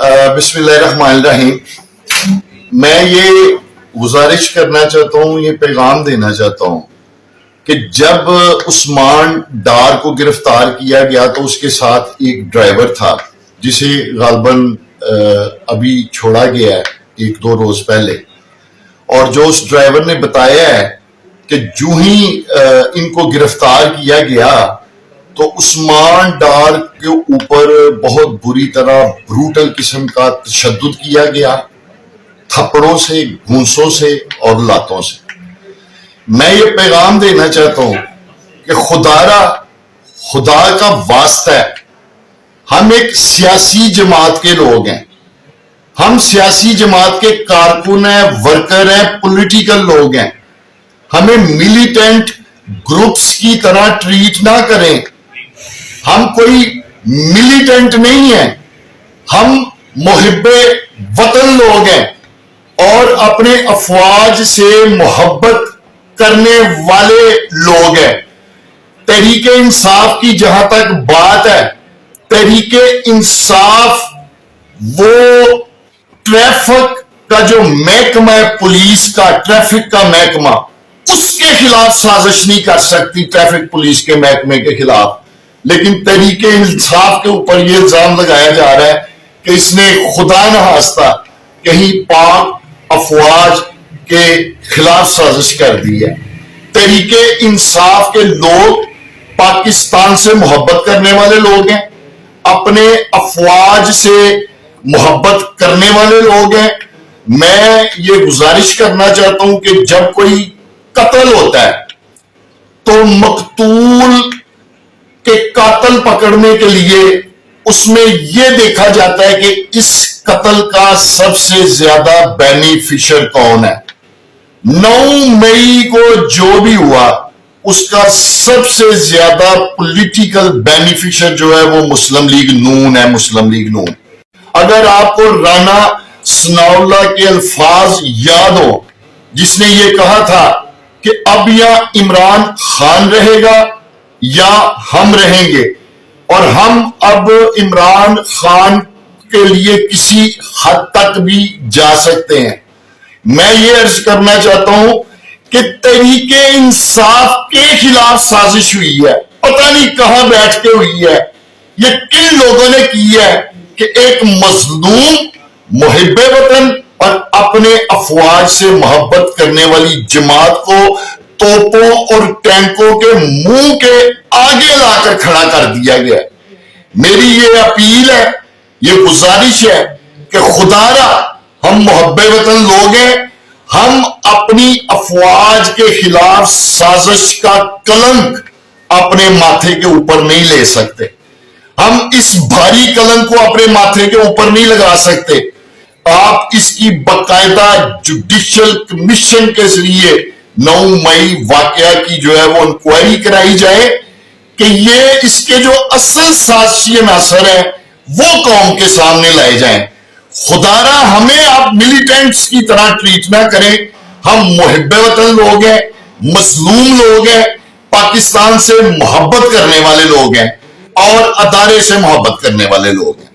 بسم اللہ الرحمن الرحیم۔ میں یہ گزارش کرنا چاہتا ہوں، یہ پیغام دینا چاہتا ہوں کہ جب عثمان ڈار کو گرفتار کیا گیا تو اس کے ساتھ ایک ڈرائیور تھا جسے غالباً ابھی چھوڑا گیا ہے 1-2 روز پہلے، اور جو اس ڈرائیور نے بتایا ہے کہ جو ہی ان کو گرفتار کیا گیا تو عثمان ڈار کے اوپر بہت بری طرح بروٹل قسم کا تشدد کیا گیا، تھپڑوں سے، گھونسوں سے اور لاتوں سے۔ میں یہ پیغام دینا چاہتا ہوں کہ خدا کا واسطہ ہے، ہم ایک سیاسی جماعت کے لوگ ہیں، ہم سیاسی جماعت کے کارکن ہیں، ورکر ہیں، پولیٹیکل لوگ ہیں، ہمیں ملیٹنٹ گروپس کی طرح ٹریٹ نہ کریں۔ ہم کوئی ملیٹنٹ نہیں ہیں، ہم محب وطن لوگ ہیں اور اپنے افواج سے محبت کرنے والے لوگ ہیں۔ تحریک انصاف کی جہاں تک بات ہے، تحریک انصاف وہ ٹریفک کا جو محکمہ ہے، پولیس کا ٹریفک کا محکمہ، اس کے خلاف سازش نہیں کر سکتی، ٹریفک پولیس کے محکمے کے خلاف۔ لیکن تحریک انصاف کے اوپر یہ الزام لگایا جا رہا ہے کہ اس نے خدا نخواستہ کہیں پاک افواج کے خلاف سازش کر دی ہے۔ تحریک انصاف کے لوگ پاکستان سے محبت کرنے والے لوگ ہیں، اپنے افواج سے محبت کرنے والے لوگ ہیں۔ میں یہ گزارش کرنا چاہتا ہوں کہ جب کوئی قتل ہوتا ہے تو مقتول کہ قاتل پکڑنے کے لیے اس میں یہ دیکھا جاتا ہے کہ اس قتل کا سب سے زیادہ بینیفیشر کون ہے۔ 9 مئی کو جو بھی ہوا اس کا سب سے زیادہ پولیٹیکل بینیفیشر جو ہے وہ مسلم لیگ نون ہے، مسلم لیگ نون۔ اگر آپ کو رانا ثناء اللہ کے الفاظ یاد ہو جس نے یہ کہا تھا کہ اب یا عمران خان رہے گا یا ہم رہیں گے، اور ہم اب عمران خان کے لیے کسی حد تک بھی جا سکتے ہیں۔ میں یہ عرض کرنا چاہتا ہوں کہ تحریک انصاف کے خلاف سازش ہوئی ہے، پتہ نہیں کہاں بیٹھ کے ہوئی ہے، یہ کن لوگوں نے کی ہے کہ ایک مظلوم محب وطن اور اپنے افواج سے محبت کرنے والی جماعت کو توپوں اور ٹینکوں کے منہ کے آگے لا کر کھڑا کر دیا گیا۔ میری یہ اپیل ہے، یہ گزارش ہے کہ خدا را ہم محب وطن لوگ ہیں، ہم اپنی افواج کے خلاف سازش کا کلنک اپنے ماتھے کے اوپر نہیں لے سکتے، ہم اس بھاری کلنک کو اپنے ماتھے کے اوپر نہیں لگا سکتے۔ آپ اس کی باقاعدہ جوڈیشل کمیشن کے ذریعے 9 مئی واقعہ کی جو ہے وہ انکوائری کرائی جائے کہ یہ اس کے جو اصل سازشی عناصر ہیں وہ قوم کے سامنے لائے جائیں۔ خدا را ہمیں آپ ملیٹنٹس کی طرح ٹریٹ نہ کریں، ہم محب وطن لوگ ہیں، مظلوم لوگ ہیں، پاکستان سے محبت کرنے والے لوگ ہیں اور ادارے سے محبت کرنے والے لوگ ہیں۔